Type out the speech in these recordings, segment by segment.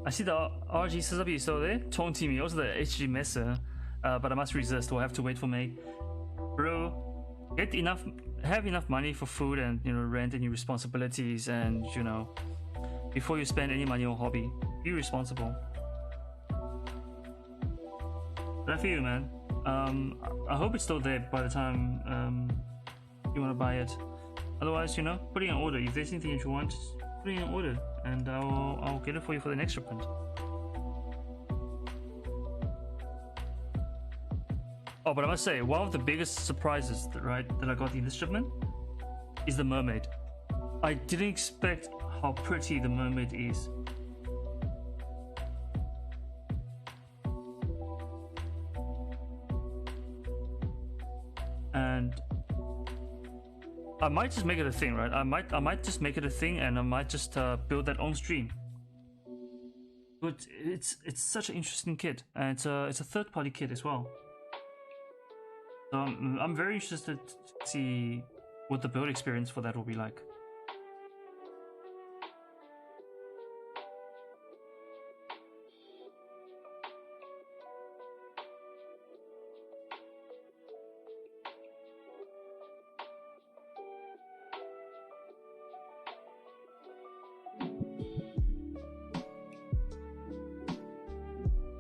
I see the RG Suzabi is still there. Taunting me. Also the HG Messer. But I must resist, or I have to wait for May. Bro, have enough money for food and, you know, rent and your responsibilities, and, you know, before you spend any money on hobby, be responsible. But I feel you, man. I hope it's still there by the time you want to buy it. Otherwise, you know, put it in order. If there's anything that you want, just put it in order, and I'll get it for you for the next shipment. Oh, but I must say, one of the biggest surprises that I got in this shipment is the mermaid. I didn't expect how pretty the mermaid is. And I might just make it a thing, right? I might just make it a thing, and I might just build that on stream. But it's such an interesting kit, and it's a third-party kit as well. So I'm very interested to see what the build experience for that will be like.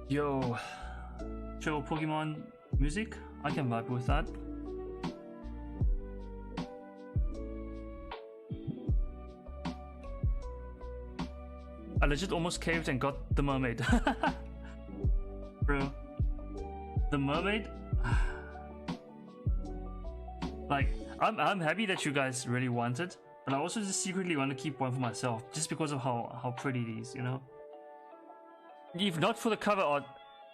Yo, chill Pokemon music, I can vibe with that. I legit almost caved and got the mermaid. Bro, the mermaid, like, I'm happy that you guys really want it, but I also just secretly want to keep one for myself, just because of how pretty it is, you know? If not for the cover art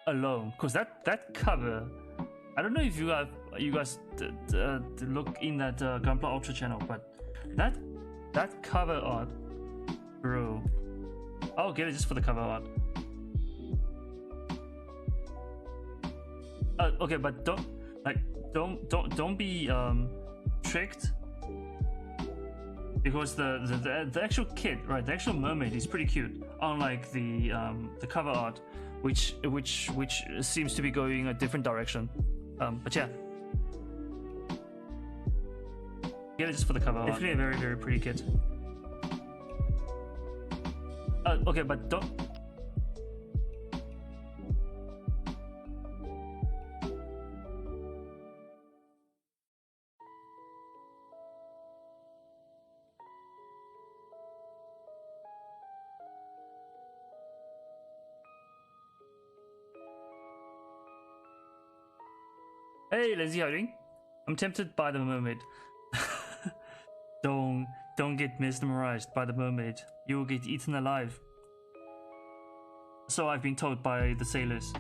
alone, because that cover, I don't know if you guys look in that GUNPLA Ultra channel, but that cover art, bro, I'll get it just for the cover art. Okay, but don't be tricked, because the actual kit, right? The actual mermaid is pretty cute, unlike the cover art, which seems to be going a different direction. But yeah, get it just for the cover art. Definitely a very, very pretty kit. Okay, but don't. Hey, Lindsay, how are you doing? I'm tempted by the mermaid. Don't get mesmerized by the mermaid. You will get eaten alive. So I've been told by the sailors.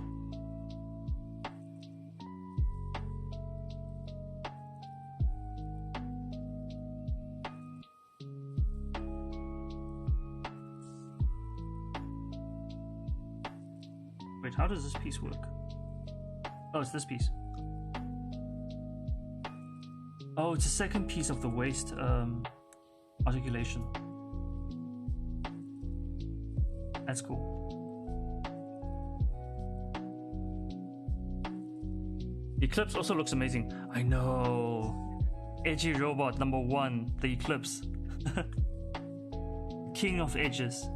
Wait, how does this piece work? Oh, it's this piece. Oh, it's a second piece of the waist articulation. That's cool. Eclipse also looks amazing. I know. Edgy robot number 1, the Eclipse. King of edges.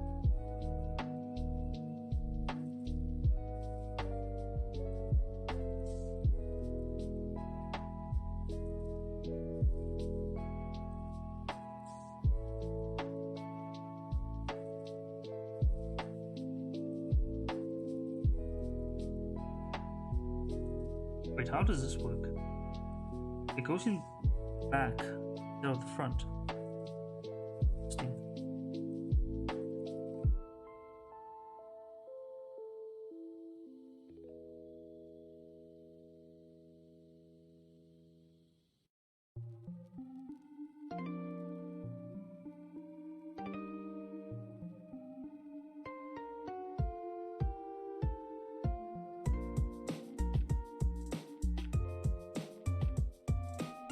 Wait, how does this work? It goes in back instead of the front. Interesting.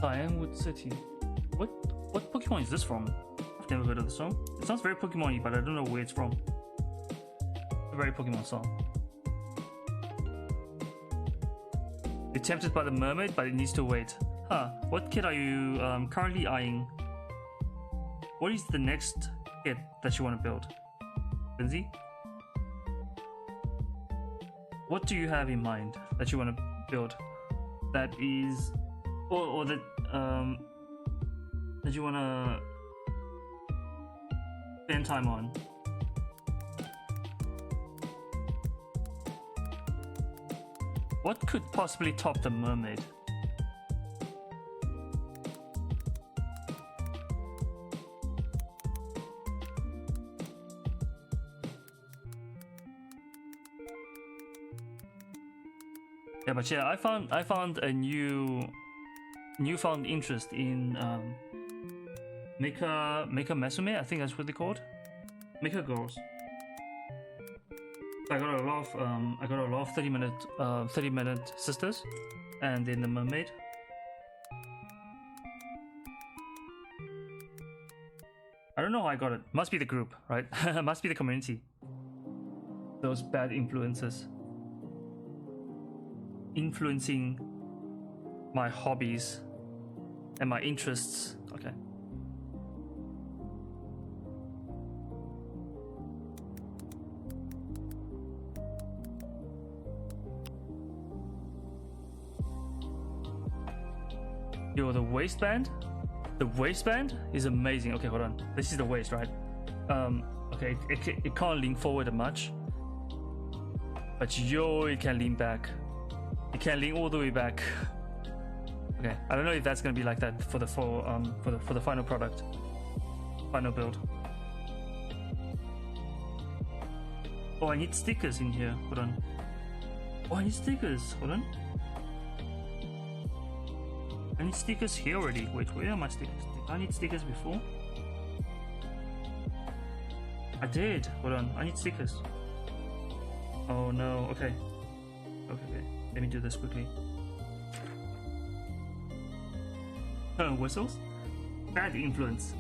Ironwood City. What Pokemon is this from? I've never heard of the song. It sounds very Pokemon-y, but I don't know where it's from. very Pokemon song. You're tempted by the mermaid, but it needs to wait. Huh, what kit are you currently eyeing? What is the next kit that you want to build? Lindsay? What do you have in mind that you want to build? That is... Or that you want to spend time on? What could possibly top the mermaid? Yeah, but yeah, I found a newfound interest in Mecha Mesume, I think that's what they're called. Mecha girls. I got a lot of 30-minute sisters, and then the mermaid. I don't know how I got it. Must be the group, right? Must be the community. Those bad influences influencing my hobbies and my interests. Okay. Yo, the waistband? The waistband is amazing. Okay, hold on. This is the waist, right? Okay, it can't lean forward much. But yo, it can lean back. It can lean all the way back. Okay, I don't know if that's gonna be like that for the final product, final build. Oh, I need stickers in here. Hold on. Oh, I need stickers. Hold on. I need stickers here already. Wait, where are my stickers? Did I need stickers before? I did. Hold on. I need stickers. Oh no. Okay. Okay. Let me do this quickly. Whistles? Bad influence.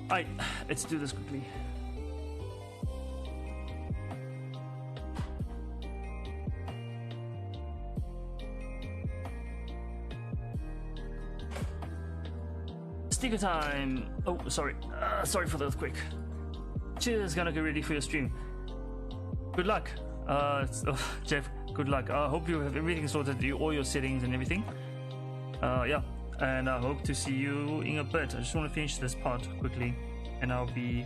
Alright, let's do this quickly. Sticker time! Oh, sorry. Sorry for the earthquake. Cheers, gonna get ready for your stream. Good luck. Jeff, good luck. I hope you have everything sorted, all your settings and everything. Yeah, and I hope to see you in a bit. I just want to finish this part quickly, and I'll be...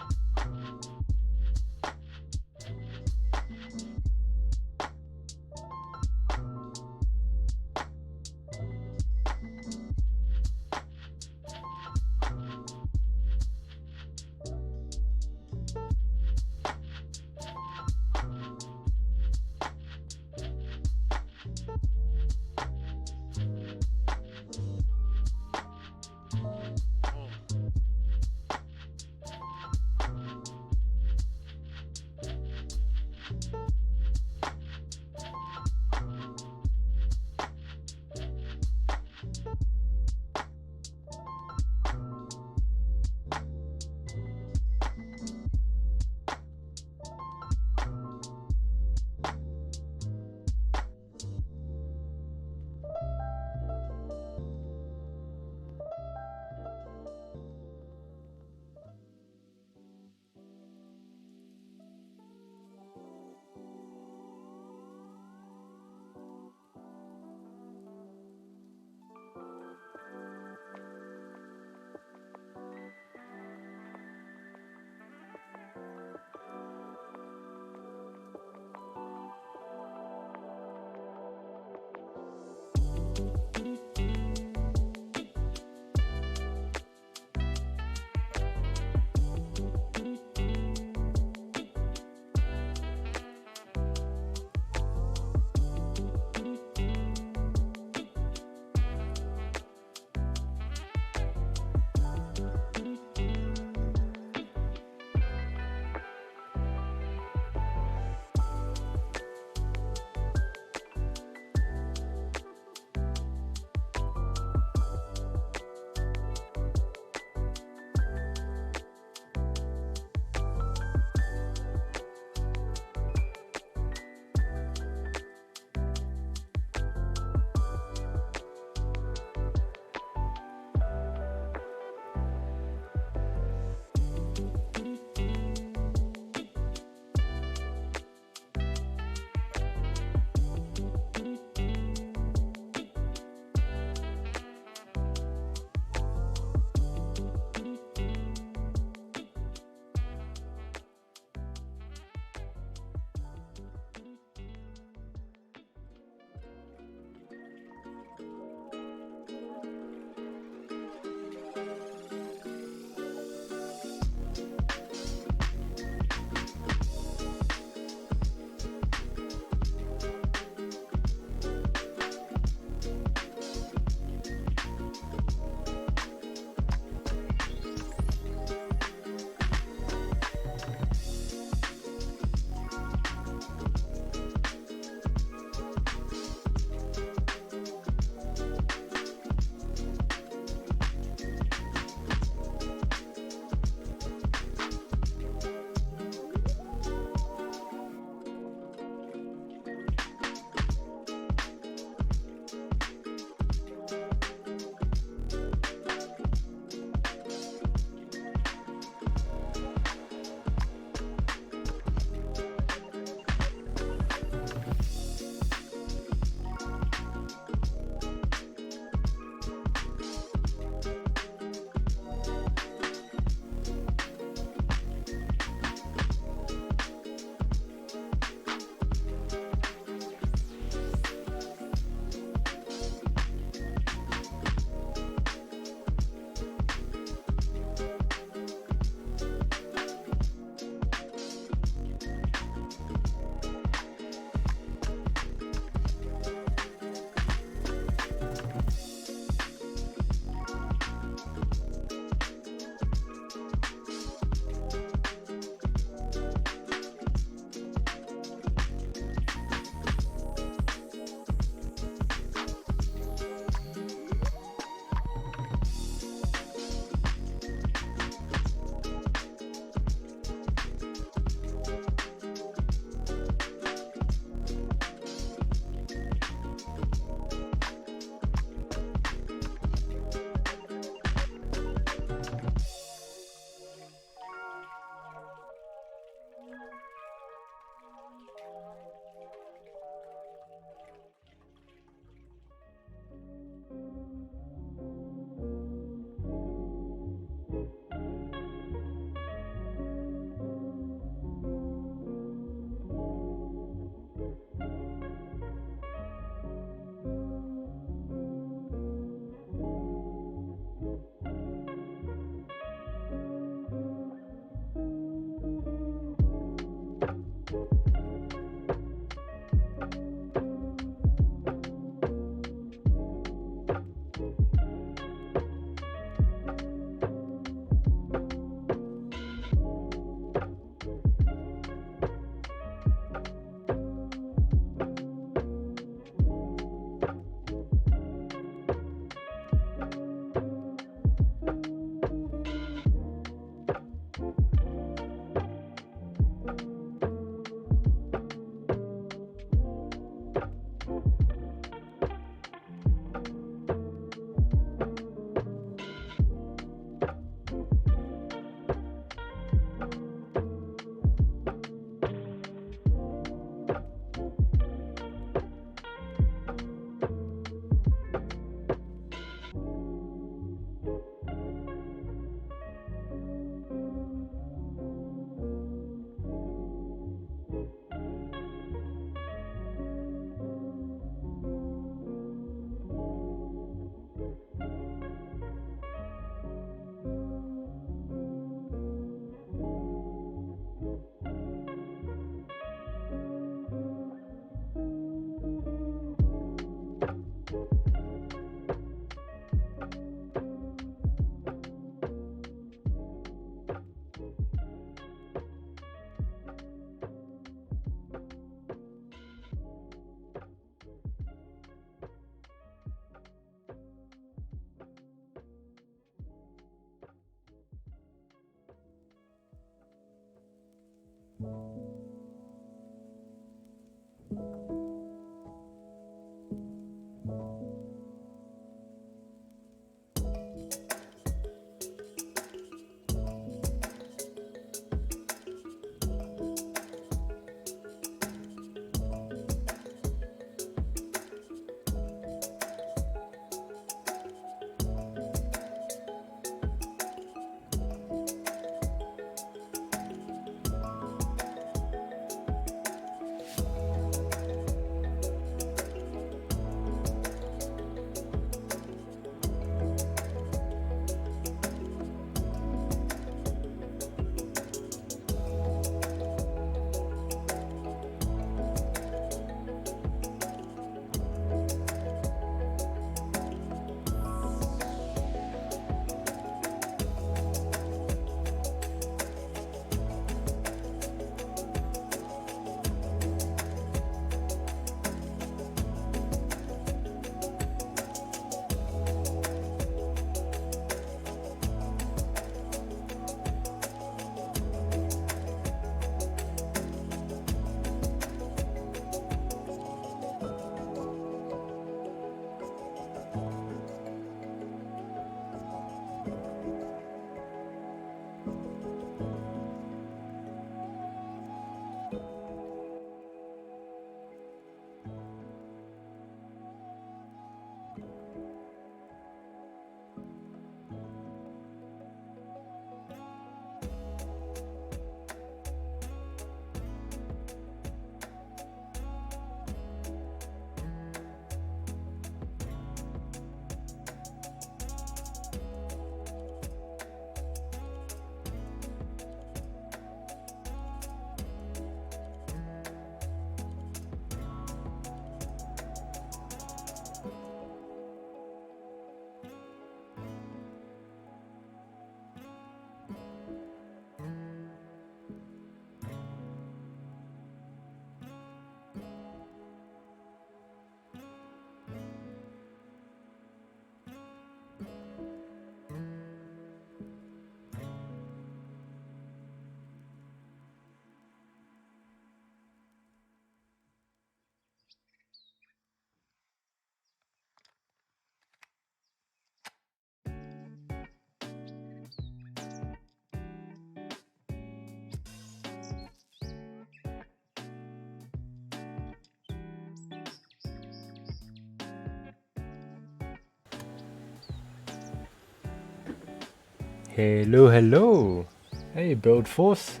Hello, hello. Hey, Build Force.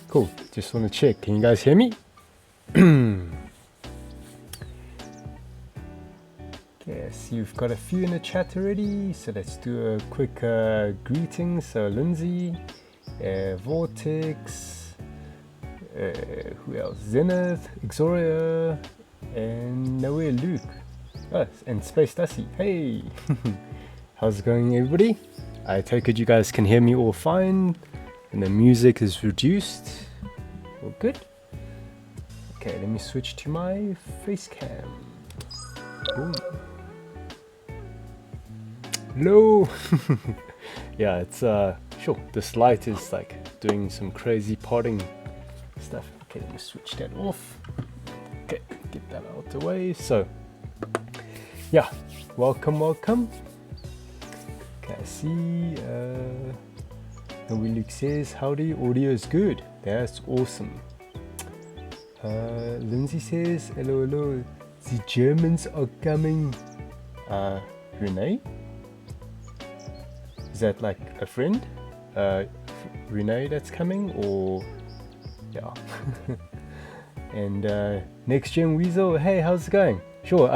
Cool. Just want to check. Can you guys hear me? Yes, you've got a few in the chat already. So let's do a quick greeting. So Lindsay, Vortex, who else? Zenith, Exoria, and Noe Luke. Oh, and Space Dusty. Hey! How's it going, everybody? I take it you guys can hear me all fine, and the music is reduced. All good. Okay, let me switch to my face cam. Boom. Hello. Yeah, it's sure. This light is like doing some crazy potting stuff. Okay, let me switch that off. Okay, get that out the way. So, yeah, welcome. Okay, I see. Luke says, howdy, audio is good. That's awesome. Lindsay says, hello. The Germans are coming. Renee? Is that like a friend? Renee that's coming, or yeah. And Next Gen Weasel, hey, how's it going? Sure.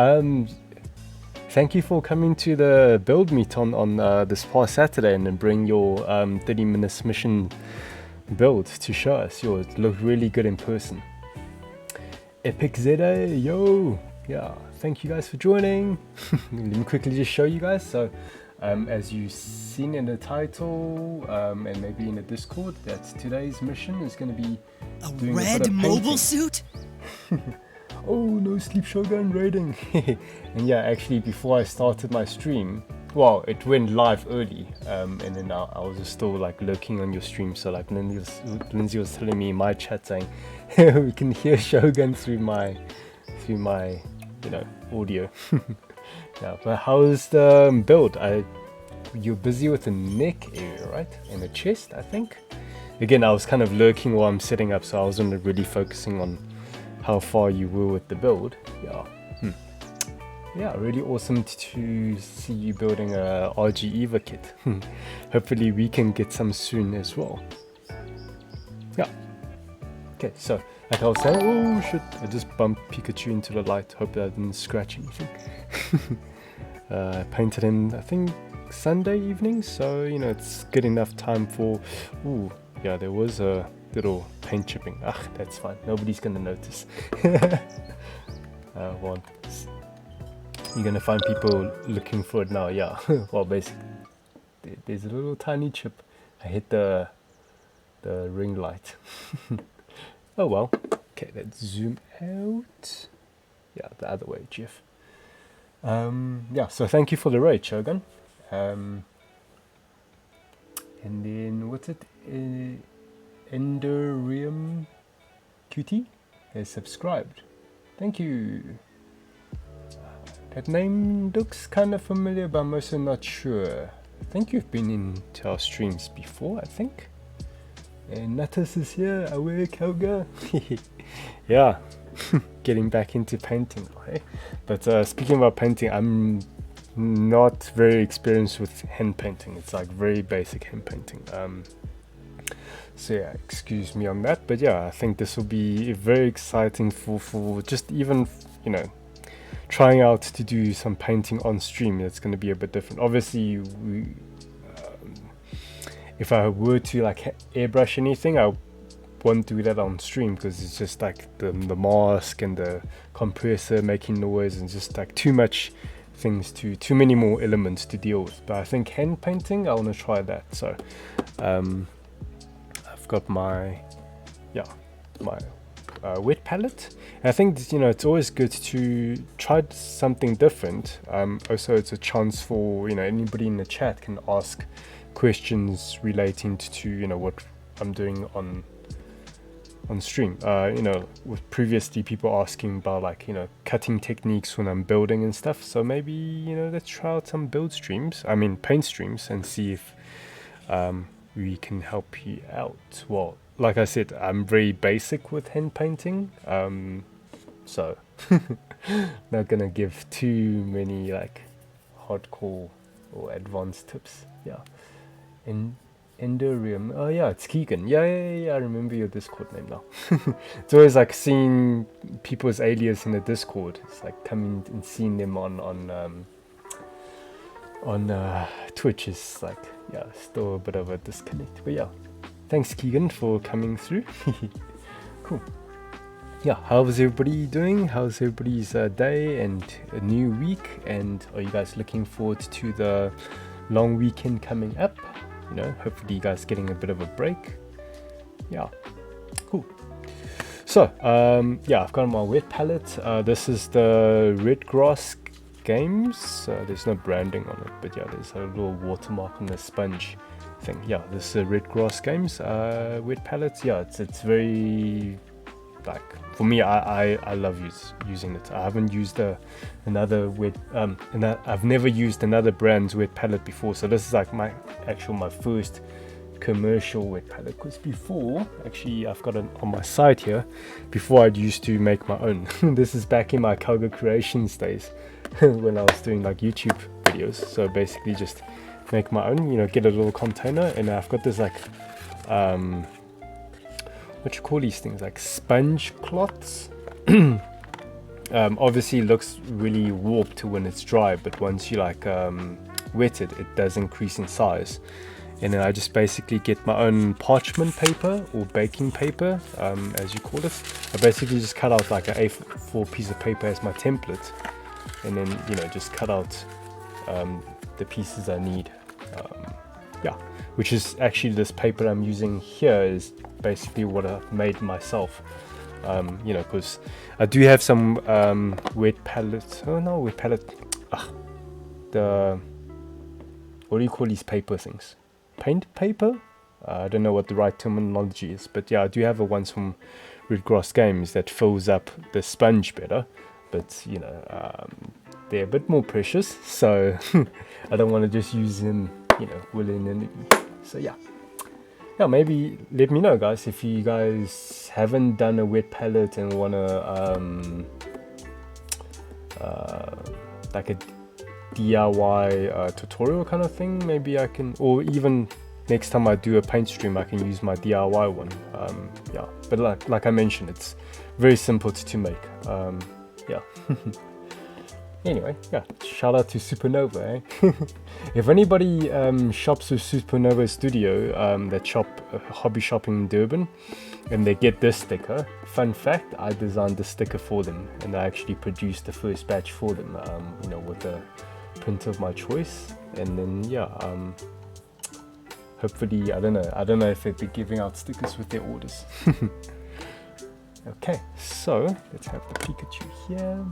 Thank you for coming to the build meet on this past Saturday, and then bring your 30 minutes mission build to show us. It looked really good in person. Epic Zeta, yo, yeah, thank you guys for joining. Let me quickly just show you guys. So as you've seen in the title and maybe in the Discord, that today's mission is going to be a red mobile suit. Oh, no sleep Shogun raiding. And yeah, actually before I started my stream, well, it went live early, and then I was just still like lurking on your stream. So like Lindsay was telling me in my chat saying we can hear Shogun through my audio. Yeah, but how's the build? You're busy with the neck area, right? And the chest, I think. Again, I was kind of lurking while I'm setting up, so I wasn't really focusing on how far you were with the build. Yeah. Yeah, really awesome to see you building a RG Eva kit. Hopefully we can get some soon as well. Yeah. Okay, so like I was saying, oh shit, I just bumped Pikachu into the light. Hope that didn't scratch anything. I painted in, I think, Sunday evening, so it's good enough time for. Ooh, yeah, there was a little paint chipping. Ah, that's fine. Nobody's gonna notice. Well, you're gonna find people looking for it now. Yeah. Well, basically, there's a little tiny chip. I hit the ring light. Oh well. Okay, let's zoom out. Yeah, the other way, Jeff. Yeah. So thank you for the raid, Shogun. And then what's it? Enderium QT has subscribed. Thank you. That name looks kind of familiar, but I'm also not sure. I think you've been into our streams before, I think. And Natus is here, awake, Helga. Yeah, getting back into painting. Okay? But speaking about painting, I'm not very experienced with hand painting. It's like very basic hand painting. So yeah, excuse me on that. But yeah, I think this will be very exciting for just even, trying out to do some painting on stream. It's going to be a bit different. Obviously, if I were to like airbrush anything, I won't do that on stream because it's just like the mask and the compressor making noise and just like too much things, too many more elements to deal with. But I think hand painting, I want to try that. So I've got my wet palette. And I think it's always good to try something different. Also, it's a chance for anybody in the chat can ask questions relating to what I'm doing on stream. With previously people asking about like cutting techniques when I'm building and stuff. So maybe let's try out some build streams. I mean paint streams, and see if we can help you out. Well, like I said, I'm very basic with hand painting, so not gonna give too many like hardcore or advanced tips. Yeah. And Endorium. Oh yeah, it's Keegan. Yeah, I remember your Discord name now. It's always like seeing people's alias in the Discord. It's like coming and seeing them on Twitch is like, yeah, still a bit of a disconnect. But yeah, thanks Keegan for coming through. Cool. Yeah, how's everybody doing? How's everybody's day and a new week? And are you guys looking forward to the long weekend coming up? You know, hopefully you guys getting a bit of a break. Yeah, cool. So, yeah, I've got my wet palette. This is the Red Grass Games. There's no branding on it, but yeah, there's a little watermark on the sponge thing. Yeah, this is Red Grass Games wet palette. Yeah, it's very, like, for me, I love using it. I haven't used another wet I've never used another brand's wet palette before, so this is like my first commercial wet palette, because before, actually I've got it on my site here, before I'd used to make my own. This is back in my Kauga Creations days when I was doing like YouTube videos. So basically just make my own, you know, get a little container, and I've got this like what you call these things, like sponge cloths. Obviously it looks really warped when it's dry, but once you like wet it, it does increase in size. And then I just basically get my own parchment paper or baking paper, as you call it. I basically just cut out like an A4 piece of paper as my template, and then, you know, just cut out the pieces I need. Yeah, which is actually this paper I'm using here is basically what I've made myself. You know, because I do have some wet palette. Oh no, wet palette. What do you call these paper things? Paint paper? I don't know what the right terminology is, but yeah, I do have a ones from Red Grass Games that fills up the sponge better, but you know, they're a bit more precious, so I don't want to just use them, you know, willy-nilly. So yeah, maybe let me know, guys, if you guys haven't done a wet palette and wanna like a DIY tutorial kind of thing. Maybe I can, or even next time I do a PaintStream, I can use my DIY one. Yeah, but like I mentioned, it's very simple to make. Yeah. Anyway, yeah, shout out to Supernova, eh? If anybody shops with Supernova Studio, that shop hobby shopping in Durban, and they get this sticker, fun fact, I designed the sticker for them, and I actually produced the first batch for them, you know, with the print of my choice. And then yeah, hopefully, I don't know if they'll be giving out stickers with their orders. Okay, so let's have the Pikachu here.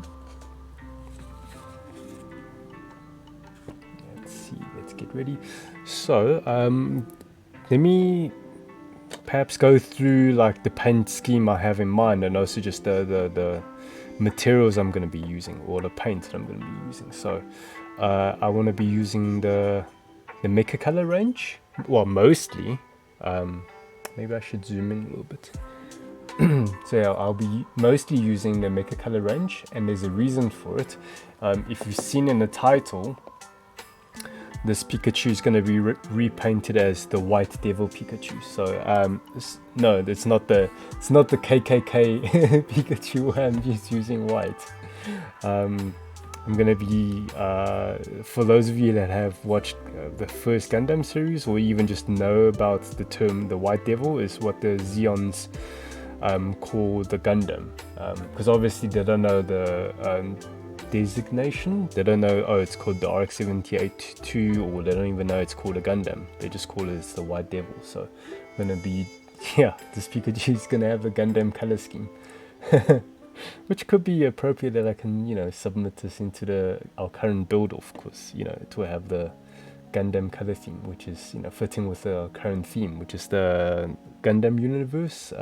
Let's get ready. So let me perhaps go through like the paint scheme I have in mind, and also just the materials I'm going to be using, or the paint that I'm going to be using. So I want to be using the Mecha color range, well, mostly. Maybe I should zoom in a little bit. So yeah, I'll be mostly using the Mecha color range, and there's a reason for it. If you've seen in the title, this Pikachu is going to be repainted as the White Devil Pikachu. So no, it's not the KKK Pikachu. I'm just using white. I'm going to be, for those of you that have watched the first Gundam series, or even just know about the term the White Devil, is what the Zeons call the Gundam, because obviously they don't know the designation. They don't know, oh, it's called the RX-78-2, or they don't even know it's called a Gundam. They just call it the White Devil. So I'm gonna be, yeah, this Pikachu is gonna have a Gundam color scheme. Which could be appropriate that I can, you know, submit this into our current build, of course, you know, to have the Gundam color theme, which is, you know, fitting with the current theme, which is the Gundam Universe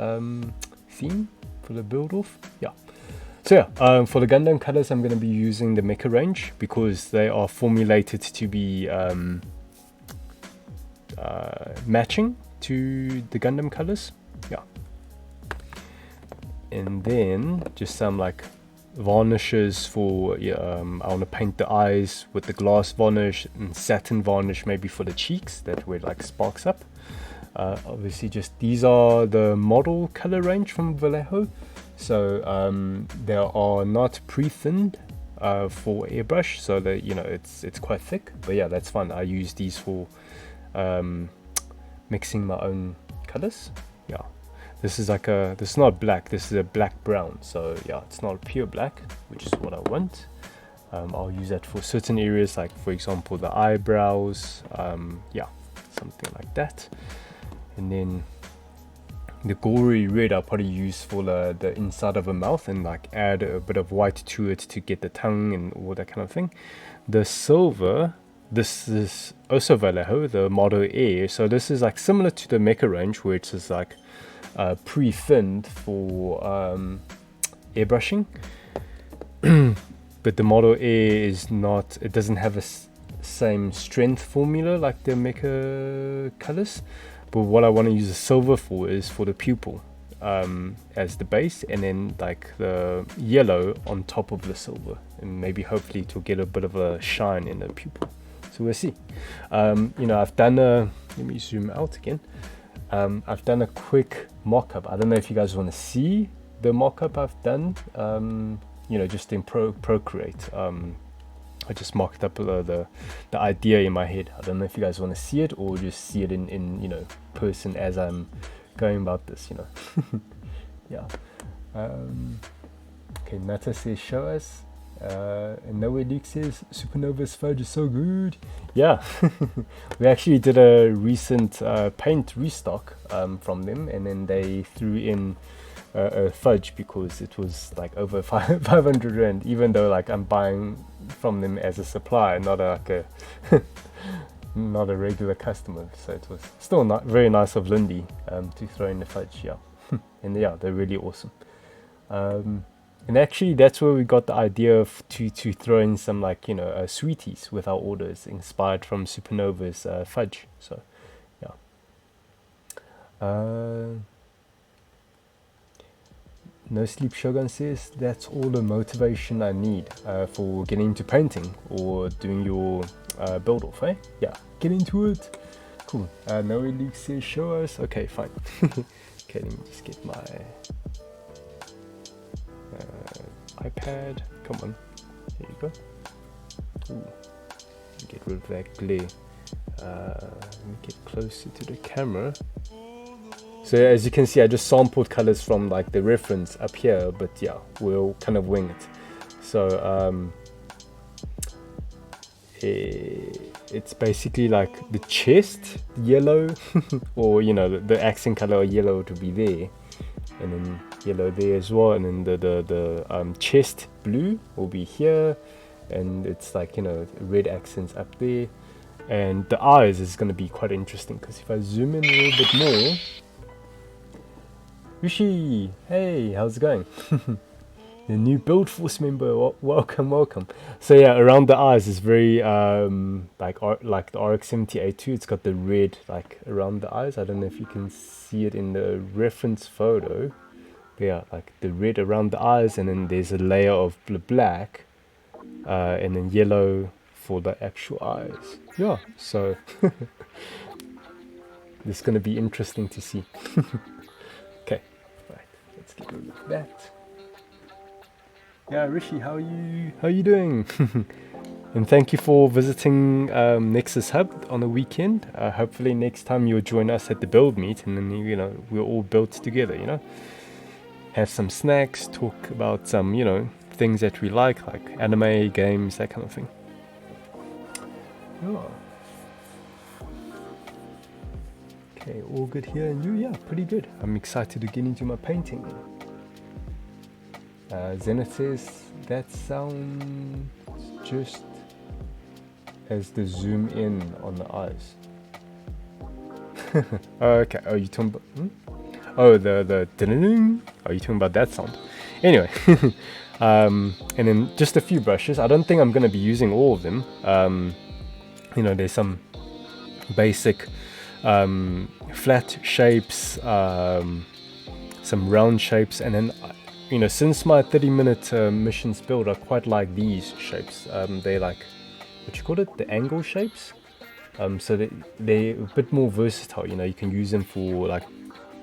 theme for the build off. Yeah. So yeah, for the Gundam colors, I'm going to be using the Mecha range, because they are formulated to be matching to the Gundam colors. Yeah. And then just some like varnishes for, I want to paint the eyes with the glass varnish and satin varnish maybe for the cheeks, that way it like sparks up. Obviously just these are the model color range from Vallejo, so they are not pre-thinned for airbrush, so that it's quite thick, but yeah, that's fine. I use these for mixing my own colors. Yeah, this is like this is not black, this is a black brown, so yeah, it's not pure black, which is what I want. I'll use that for certain areas, like for example the eyebrows, yeah, something like that. And then the gory red I'll probably use for the inside of a mouth, and like add a bit of white to it to get the tongue and all that kind of thing. The silver, this is also Vallejo, the Model Air, so this is like similar to the Mecha range, where it's just like pre-thinned for airbrushing. But the Model Air is not, it doesn't have a same strength formula like the Mecha colors. But what I want to use the silver for is for the pupil as the base, and then like the yellow on top of the silver, and maybe hopefully to get a bit of a shine in the pupil. So we'll see. I've done let me zoom out again. I've done a quick mock-up. I don't know if you guys want to see the mock-up I've done, just in Procreate. I just mocked up the idea in my head. I don't know if you guys want to see it or just see it in person as I'm going about this, Yeah. Okay, Nata says show us. And Nowhere Luke says Supernova's fudge is so good. Yeah, we actually did a recent paint restock from them, and then they threw in a fudge because it was like over 500 Rand, even though like I'm buying from them as a supplier, not not a regular customer. So it was still not very nice of Lindy to throw in the fudge. Yeah. And yeah, they're really awesome. And actually that's where we got the idea of to throw in some like sweeties with our orders, inspired from Supernova's fudge. So yeah. No Sleep Shogun says that's all the motivation I need for getting into painting or doing your build off, eh? Yeah, get into it. Cool. No Luke says show us. Okay, fine. Okay, let me just get my iPad. Come on. There you go. Ooh. Get rid of that glare. Let me get closer to the camera. So as you can see, I just sampled colors from like the reference up here, but yeah, we'll kind of wing it. So it's basically like the chest yellow, or the accent color yellow to be there, and then yellow there as well, and then the chest blue will be here, and it's like red accents up there, and the eyes is going to be quite interesting because if I zoom in a little bit more. Rishi, hey, how's it going? The new Build Force member, welcome. So yeah, around the eyes is very like the RX-70A2. It's got the red like around the eyes. I don't know if you can see it in the reference photo. But yeah, like the red around the eyes, and then there's a layer of black, and then yellow for the actual eyes. Yeah, so this is gonna be interesting to see. Okay. Let's get rid of that. Yeah, Rishi, how are you doing? And thank you for visiting Nexus Hub on the weekend. Hopefully next time you'll join us at the build meet, and then we'll all build together. Have some snacks, talk about some things that we like anime, games, that kind of thing. Oh. Okay, all good here, and you? Yeah, pretty good. I'm excited to get into my painting. Zenith says that sounds just as the zoom in on the eyes. Okay, are you talking about? Oh, the ding. Are you talking about that sound? Anyway, and then just a few brushes. I don't think I'm gonna be using all of them. There's some basic flat shapes, some round shapes, and then you know, since my 30-minute missions build, I quite like these shapes. They're like, what you call it, the angle shapes. So they're a bit more versatile. You know, you can use them for like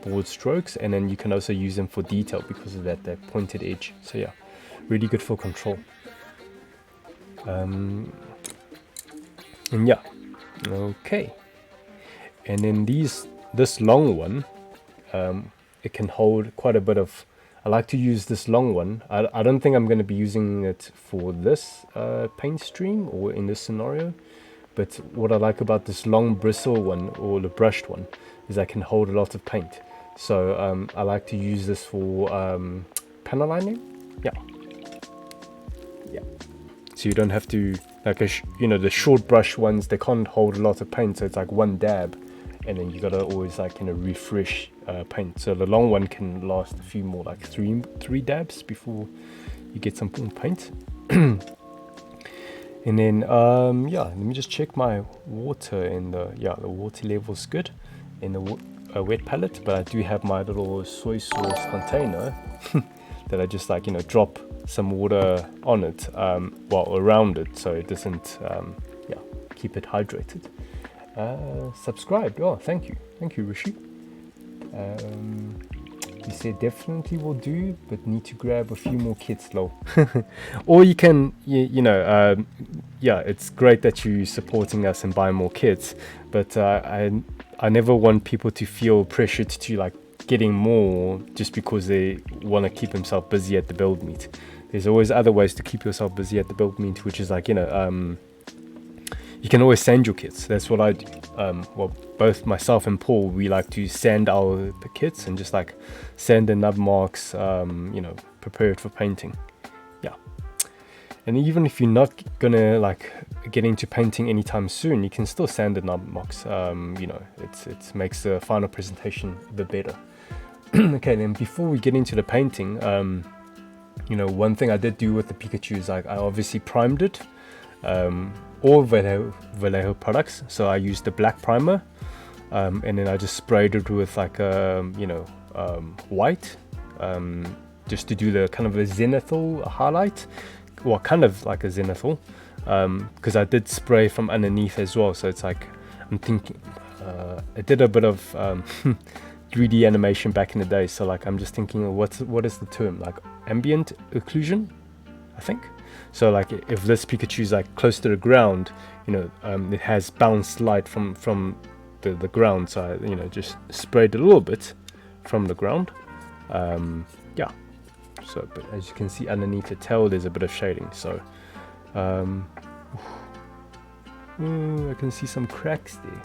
broad strokes, and then you can also use them for detail because of that pointed edge. So yeah, really good for control. And yeah, okay. And then this long one, it can hold quite a bit of. I like to use this long one. I don't think I'm going to be using it for this PaintStream or in this scenario. But what I like about this long bristle one, or the brushed one, is I can hold a lot of paint. So I like to use this for panel lining. Yeah. So you don't have to, like, you know, the short brush ones, they can't hold a lot of paint. So it's like one dab, and then you gotta always, like, you know, refresh paint. So the long one can last a few more, like three dabs before you get some more paint. And then yeah, let me just check my water, and yeah, the water level's good in the wet palette, but I do have my little soy sauce container that I just, like, you know, drop some water on it, well, around it, so it doesn't yeah, keep it hydrated. Subscribed. Oh, thank you Rishi. You said definitely will do, but need to grab a few more kits, lol. Or you can, you know, yeah, it's great that you're supporting us and buying more kits, but I never want people to feel pressured to, like, getting more just because they want to keep themselves busy at the build meet. There's always other ways to keep yourself busy at the build meet, which is, like, you know, you can always sand your kits. That's what I do. Well, both myself and Paul, we like to sand our kits and just, like, sand the nub marks, you know, prepare it for painting. Yeah. And even if you're not gonna, like, get into painting anytime soon, you can still sand the nub marks. You know, it makes the final presentation a bit better. Okay, then before we get into the painting, you know, one thing I did do with the Pikachu is, like, I obviously primed it. All Vallejo products, so I used the black primer, and then I just sprayed it with, like, you know, white, just to do the kind of a zenithal highlight, well, kind of like a zenithal, because I did spray from underneath as well. So it's like, I'm thinking, I did a bit of 3D animation back in the day, so, like, I'm just thinking, what is the term, like ambient occlusion, I think. So, like, if this Pikachu is, like, close to the ground, you know, it has bounced light from the ground. So I, you know, just sprayed a little bit from the ground. Yeah. So, but as you can see underneath the tail, there's a bit of shading. So, I can see some cracks there.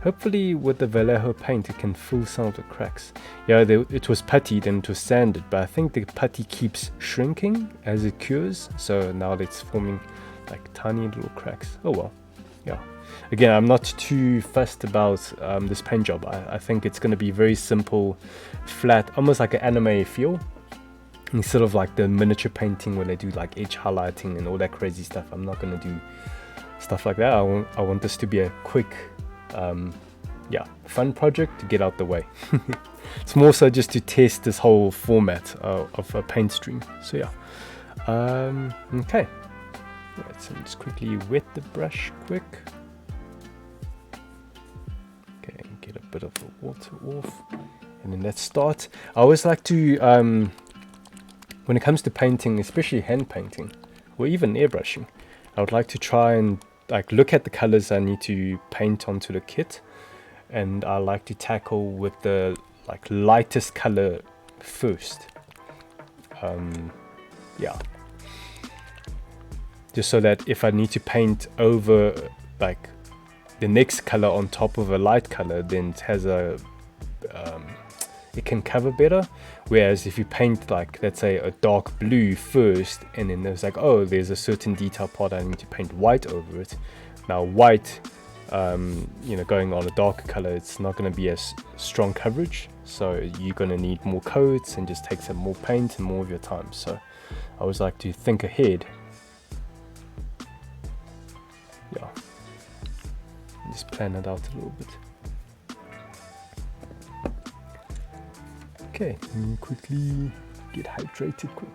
Hopefully with the Vallejo paint it can fill some of the cracks. Yeah, it was puttied and it was sanded, but I think the putty keeps shrinking as it cures, so now it's forming, like, tiny little cracks. Oh well. Yeah, again, I'm not too fussed about this paint job. I think it's going to be very simple, flat, almost like an anime feel, instead of, like, the miniature painting where they do, like, edge highlighting and all that crazy stuff. I'm not going to do stuff like that. I want this to be a quick, yeah, fun project to get out the way. It's more so just to test this whole format of a PaintStream. So yeah, okay. Right, so just quickly wet the brush quick. Okay, get a bit of the water off, and then let's start. I always like to, when it comes to painting, especially hand painting or even airbrushing, I would like to try and, like, look at the colors I need to paint onto the kit, and I like to tackle with the, like, lightest color first. Yeah, just so that if I need to paint over, like, the next color on top of a light color, then it has a it can cover better. Whereas if you paint, like, let's say a dark blue first, and then there's, like, oh, there's a certain detail part I need to paint white over it. Now white, you know, going on a darker color, it's not going to be as strong coverage, so you're going to need more coats and just take some more paint and more of your time. So I always like to think ahead. Yeah, just plan it out a little bit. Okay, let me quickly get hydrated quick.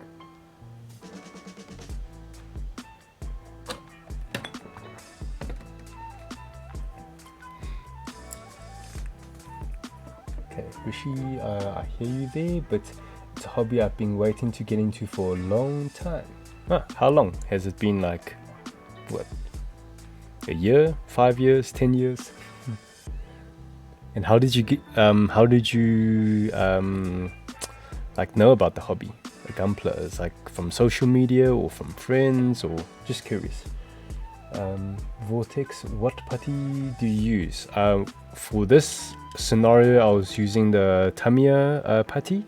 Okay, Rishi, I hear you there, but it's a hobby I've been waiting to get into for a long time. Huh, how long? Has it been like, what? A year? 5 years? 10 years? And how did you get, like know about the hobby, the Gunpla? Is like from social media or from friends, or just curious? Vortex, what putty do you use? For this scenario, I was using the Tamiya putty.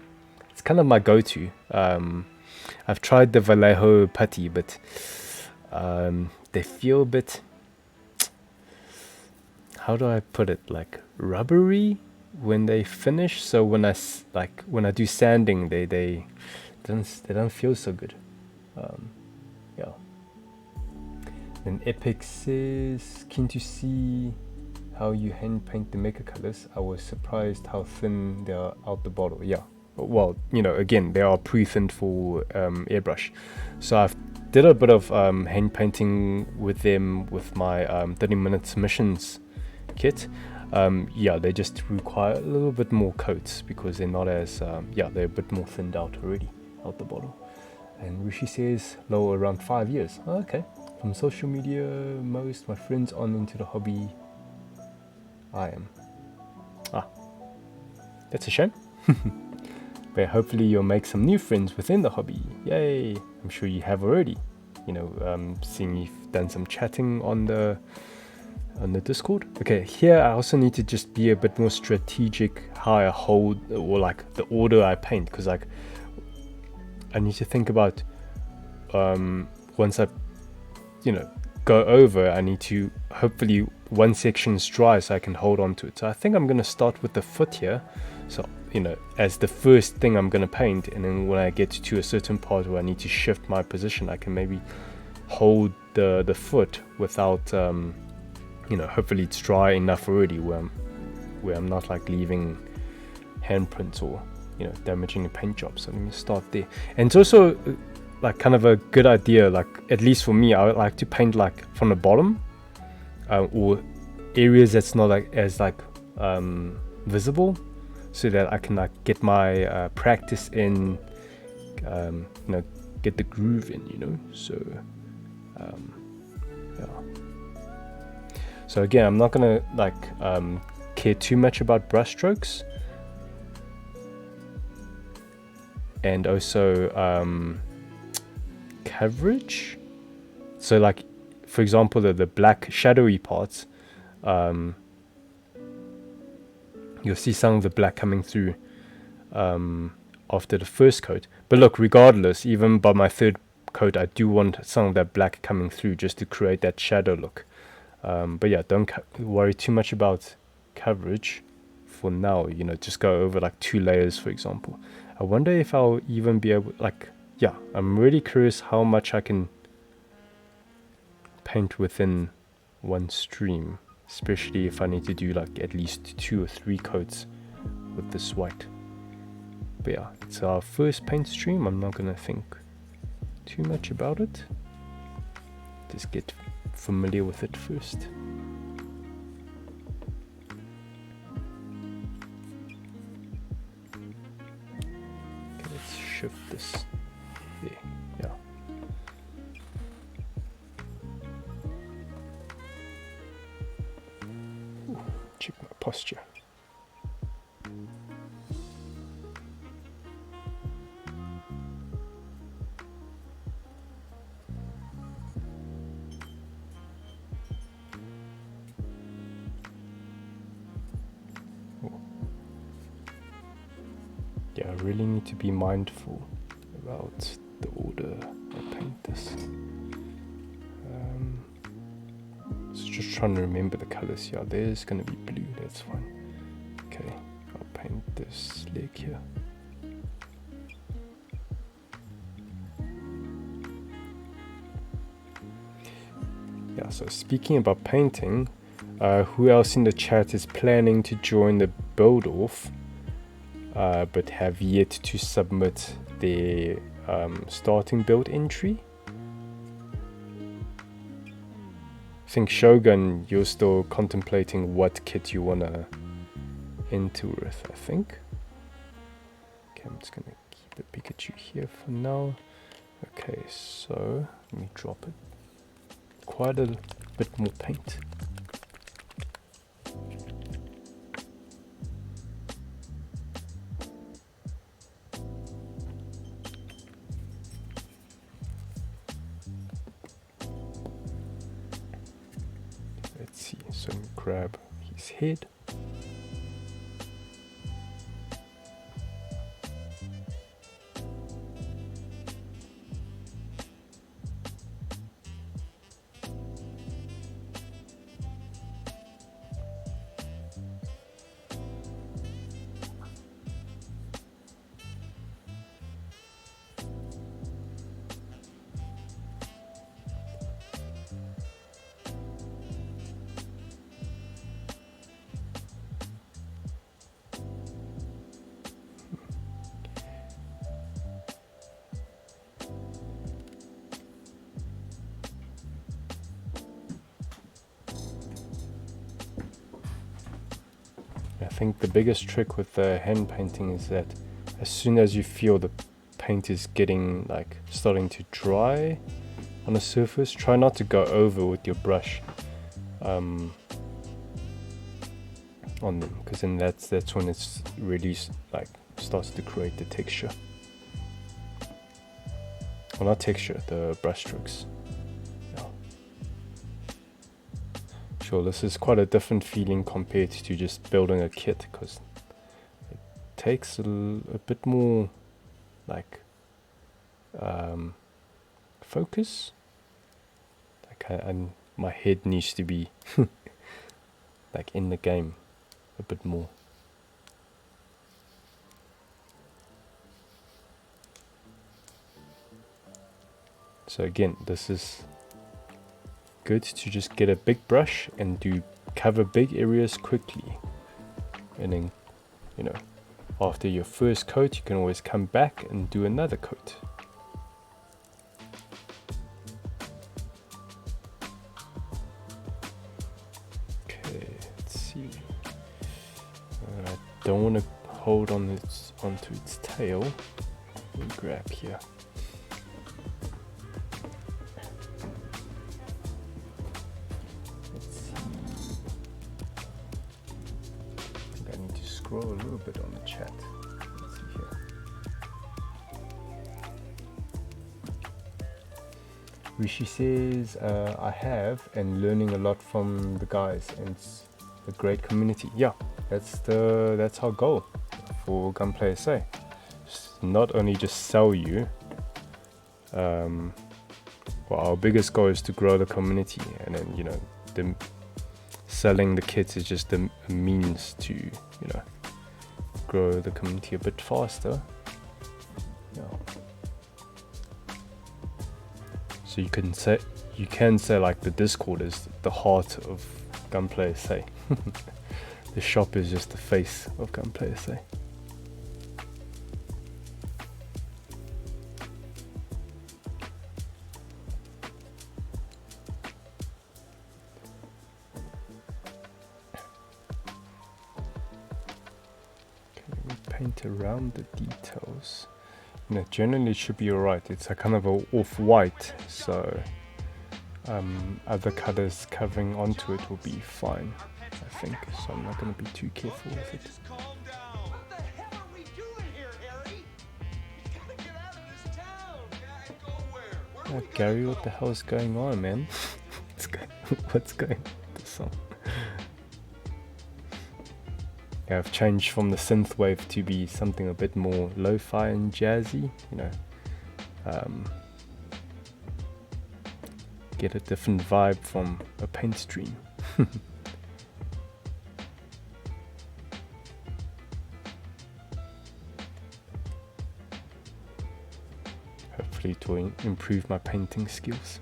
It's kind of my go-to. I've tried the Vallejo putty, but they feel a bit, how do I put it, like rubbery when they finish. So when I do sanding, they don't feel so good. Yeah. Then Epic says, keen to see how you hand paint the maker colors. I was surprised how thin they are out the bottle. Yeah, well, you know, again, they are pre-thinned for airbrush. So I've did a bit of hand painting with them with my 30-minute submissions kit. Yeah, they just require a little bit more coats because they're not as yeah, they're a bit more thinned out already out the bottle. And Rishi says low, around 5 years. Oh, okay. From social media, most my friends on into the hobby. I am. Ah, that's a shame. But hopefully you'll make some new friends within the hobby. Yay! I'm sure you have already. You know, seeing you've done some chatting on the Discord. Okay, here I also need to just be a bit more strategic how I hold, or like the order I paint, because like I need to think about once I, you know, go over, I need to hopefully one section's dry so I can hold on to it. So I think I'm going to start with the foot here, so you know, as the first thing I'm going to paint, and then when I get to a certain part where I need to shift my position, I can maybe hold the foot without you know, hopefully it's dry enough already where I'm not like leaving handprints or, you know, damaging the paint job. So let me start there. And it's also like kind of a good idea, like at least for me, I would like to paint like from the bottom or areas that's not like as like visible, so that I can like get my practice in, you know, get the groove in, you know. So yeah. So again, I'm not gonna like care too much about brush strokes, and also coverage. So like, for example, the black shadowy parts, you'll see some of the black coming through after the first coat. But look, regardless, even by my third coat, I do want some of that black coming through just to create that shadow look. But yeah, don't worry too much about coverage for now. You know, just go over like 2 layers, for example. I wonder if I'll even be able, like, yeah, I'm really curious how much I can paint within one stream, especially if I need to do like at least 2 or 3 coats with this white. But yeah, it's our first paint stream. I'm not gonna think too much about it. Just get familiar with it first. Okay, let's shift this there. Yeah. Ooh, check my posture. Yeah, I really need to be mindful about the order I paint this. So just trying to remember the colors. Yeah, there's gonna be blue, that's fine. Okay, I'll paint this leg here. Yeah, so speaking about painting, who else in the chat is planning to join the build off? But have yet to submit their starting build entry. I think Shogun, you're still contemplating what kit you wanna enter with, I think. Okay, I'm just gonna keep the Pikachu here for now. Okay, so let me drop it. Quite a bit more paint. Let's see, so grab his head. I think the biggest trick with the hand painting is that as soon as you feel the paint is getting like starting to dry on a surface, try not to go over with your brush on them, because then that's when it's really like starts to create the texture. Well, not texture, the brush strokes. Sure, this is quite a different feeling compared to just building a kit, because it takes a bit more like focus. Like and my head needs to be like in the game a bit more. So again, this is good to just get a big brush and cover big areas quickly, and then, you know, after your first coat you can always come back and do another coat. Okay, let's see. I don't want to hold on onto its tail. Let me grab here. Scroll a little bit on the chat. Let's see here. Rishi says, I have, and learning a lot from the guys, and it's a great community. Yeah, that's our goal for Gunplay SA. Not only just sell you, well, our biggest goal is to grow the community, and then, you know, selling the kits is just a means to, you know, grow the community a bit faster. Yeah. So you can say like the Discord is the heart of Gunplay SA. The shop is just the face of Gunplay SA. Paint around the details. You know, generally it should be alright. It's a kind of a off-white, so other colors covering onto it will be fine, I think. So I'm not going to be too careful with it. Gary, what the hell is going on, man? What's going on with the song? Yeah, I've changed from the synthwave to be something a bit more lo-fi and jazzy, you know. Get a different vibe from a PaintStream. Hopefully it will improve my painting skills.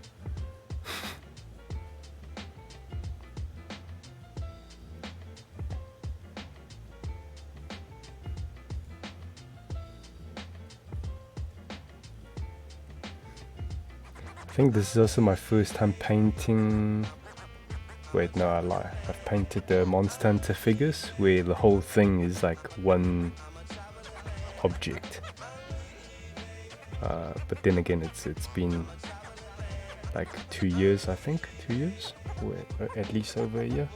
I think this is also my first time painting. Wait, no, I lie. I've painted the Monster Hunter figures where the whole thing is like one object. But then again, it's been like 2 years, I think, 2 years, or at least over a year.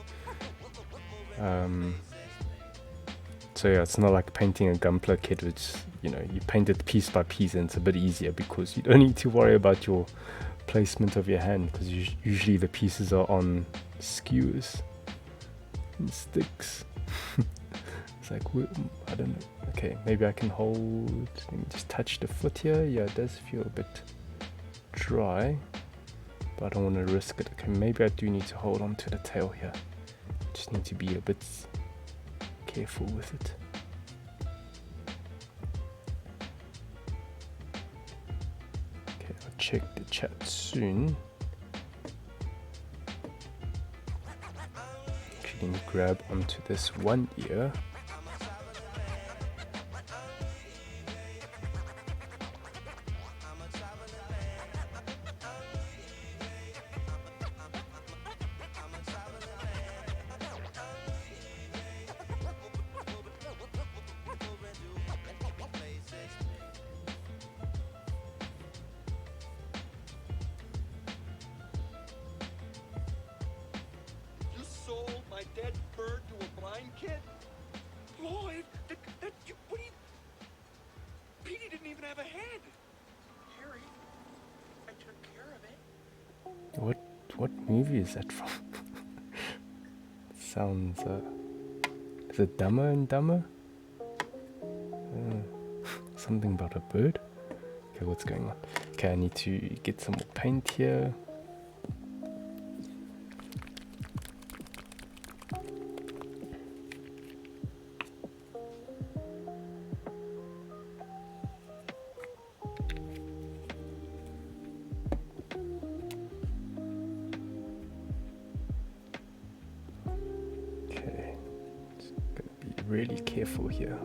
So yeah, it's not like painting a GUNPLA kit, which, you know, you paint it piece by piece and it's a bit easier because you don't need to worry about your placement of your hand, because usually the pieces are on skewers and sticks. It's like, I don't know. Okay, maybe I can hold, let me just touch the foot here. Yeah, it does feel a bit dry, but I don't want to risk it. Okay, maybe I do need to hold on to the tail here. Just need to be a bit careful with it. Okay, I'll check the chat soon. Actually, grab onto this one ear. My dead bird to a blind kid? Lloyd, what do you... Petey didn't even have a head. Harry, I took care of it. What movie is that from? Sounds, is it Dumber and Dumber? Something about a bird? Okay, what's going on? Okay, I need to get some more paint here. Really careful here.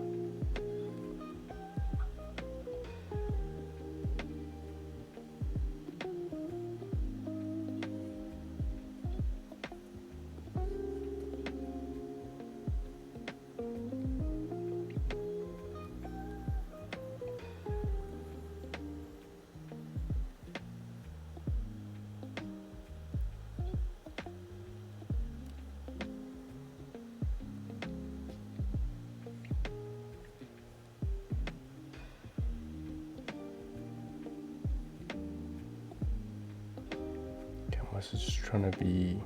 I was just trying to be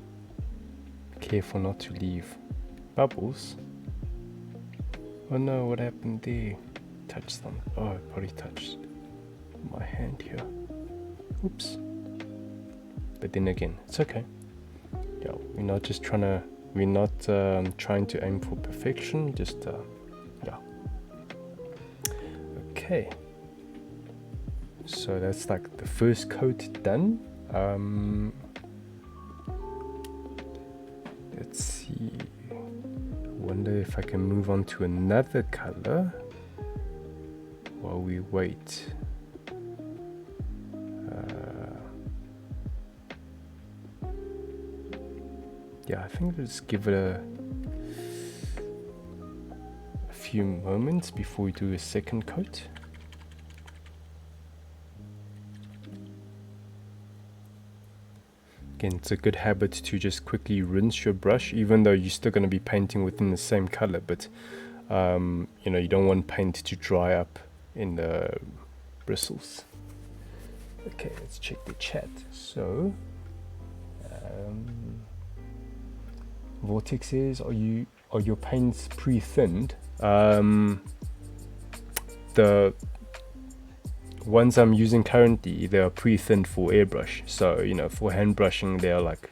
careful not to leave bubbles. Oh no, what happened there? Touched them. Oh, I probably touched my hand here. Oops. But then again, it's okay. Yeah, we're not trying to aim for perfection, just yeah. Okay. So that's like the first coat done. Let's see. I wonder if I can move on to another color while we wait. Yeah, I think let's give it a few moments before we do a second coat. Again, it's a good habit to just quickly rinse your brush, even though you're still going to be painting within the same color, but you know, you don't want paint to dry up in the bristles. Okay, let's check the chat. So Vortex says, are your paints pre-thinned? The ones I'm using currently, they are pre-thinned for airbrush. So, you know, for hand brushing, they are like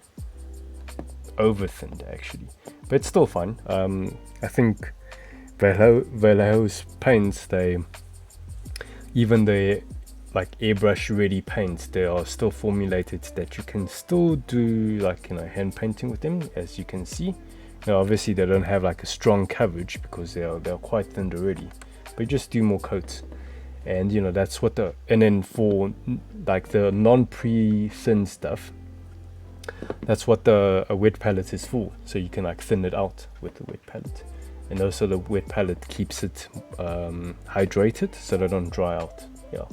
over-thinned actually, but it's still fine. I think Vallejo's paints, even the like airbrush ready paints, they are still formulated that you can still do like, you know, hand painting with them, as you can see. Now obviously they don't have like a strong coverage because they're quite thinned already, but just do more coats And you know, that's what and then for like the non-pre-thin stuff, that's what a wet palette is for. So you can like thin it out with the wet palette. And also the wet palette keeps it hydrated so they don't dry out. Yeah.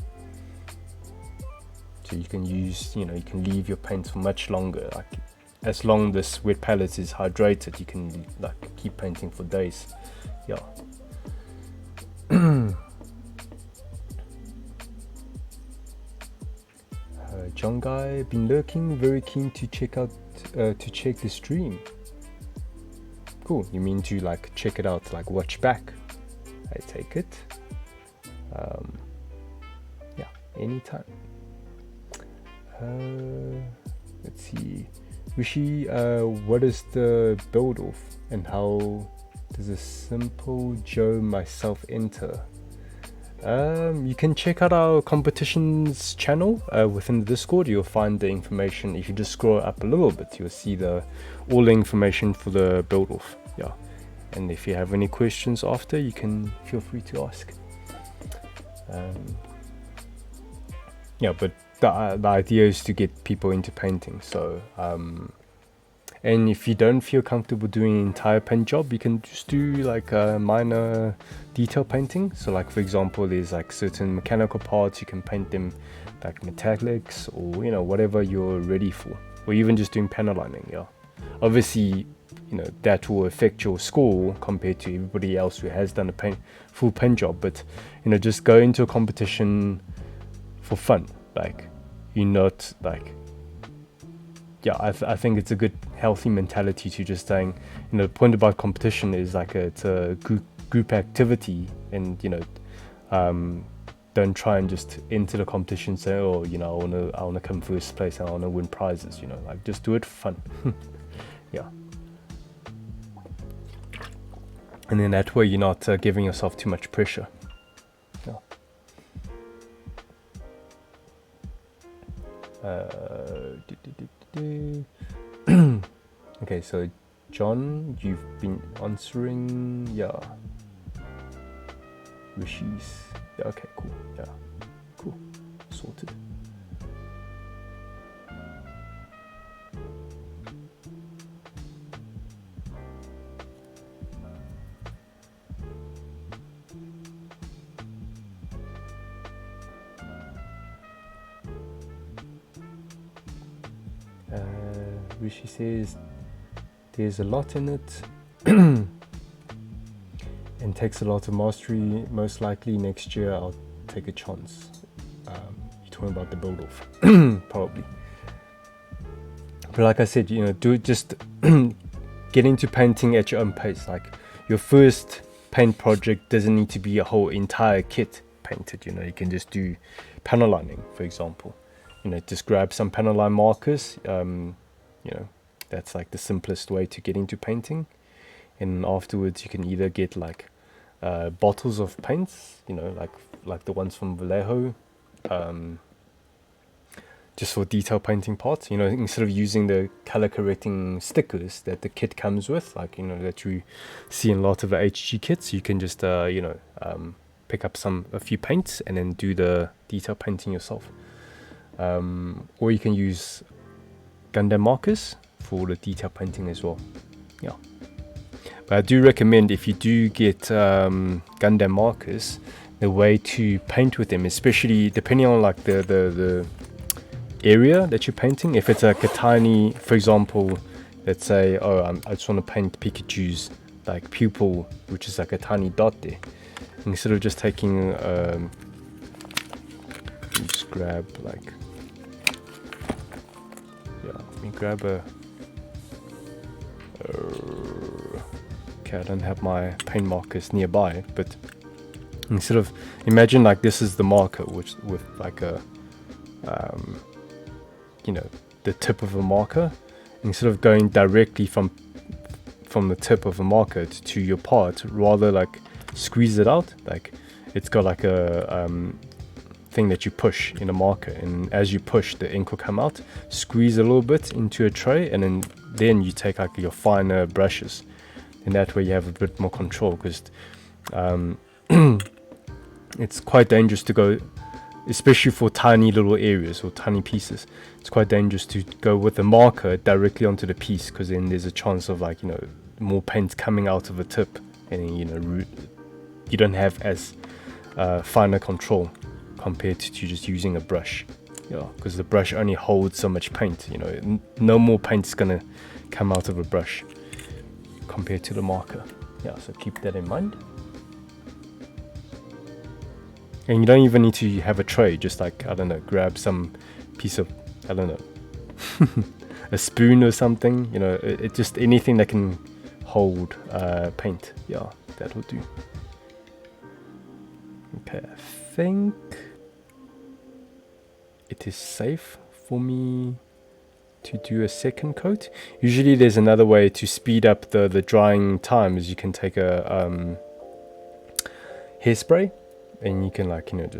So you can use, you know, you can leave your paints for much longer. Like as long as this wet palette is hydrated, you can like keep painting for days. Yeah. John Guy, been lurking, very keen to check out to check the stream. Cool. You mean to like check it out, like watch back? I take it. Yeah, anytime. Let's see. Rishi, what is the build off and how does a simple Joe myself enter? You can check out our competitions channel within the Discord. You'll find the information. If you just scroll up a little bit, you'll see all the information for the build off. Yeah, and if you have any questions after, you can feel free to ask. Yeah, but the idea is to get people into painting. So and if you don't feel comfortable doing an entire paint job, you can just do like a minor detail painting. So like for example, there's like certain mechanical parts, you can paint them like metallics or, you know, whatever you're ready for, or even just doing panel lining. Yeah, obviously, you know, that will affect your score compared to everybody else who has done a full paint job. But you know, just go into a competition for fun. Like, you're not like, yeah, I think it's a good healthy mentality to just saying, you know, the point about competition is like it's a group activity, and you know, don't try and just enter the competition say, oh, you know, I wanna come first place and I wanna win prizes. You know, like just do it for fun. Yeah, and then that way you're not giving yourself too much pressure. Yeah. Okay, so John, you've been answering, yeah. Rishi's, yeah, okay, cool, yeah, cool, sorted. Rishi says there's a lot in it and takes a lot of mastery. Most likely next year I'll take a chance. You're talking about the build off. Probably. But like I said, you know, do it, just get into painting at your own pace. Like your first paint project doesn't need to be a whole entire kit painted. You know, you can just do panel lining, for example. You know, just grab some panel line markers. You know, that's like the simplest way to get into painting. And afterwards you can either get like bottles of paints, you know, like the ones from Vallejo, just for detail painting parts, you know, instead of using the color correcting stickers that the kit comes with, like, you know, that you see in a lot of the HG kits. You can just you know, pick up a few paints and then do the detail painting yourself. Or you can use Gundam markers for the detail painting as well. Yeah, but I do recommend, if you do get Gundam markers, the way to paint with them, especially depending on like the area that you're painting. If it's like a tiny, for example, let's say, oh, I just want to paint Pikachu's like pupil, which is like a tiny dot there. Instead of just taking just grab like, yeah, let me grab a okay, I don't have my paint markers nearby, but instead of, imagine like this is the marker with like a you know, the tip of a marker. Instead of going directly from the tip of a marker to your part, rather like squeeze it out. Like it's got like a thing that you push in a marker, and as you push, the ink will come out. Squeeze a little bit into a tray, and then you take like your finer brushes, and that way you have a bit more control. Because it's quite dangerous to go, especially for tiny little areas or tiny pieces. It's quite dangerous to go with the marker directly onto the piece, because then there's a chance of, like, you know, more paint coming out of the tip, and, you know, you don't have as finer control compared to just using a brush. Yeah, because the brush only holds so much paint, you know, no more paint is gonna come out of a brush compared to the marker. Yeah, so keep that in mind. And you don't even need to have a tray, just like, I don't know, grab some piece of, I don't know, a spoon or something, you know, it just anything that can hold paint. Yeah, that will do. Okay, I think it is safe for me to do a second coat. Usually there's another way to speed up the drying time, is you can take a hairspray, and you can, like, you know, just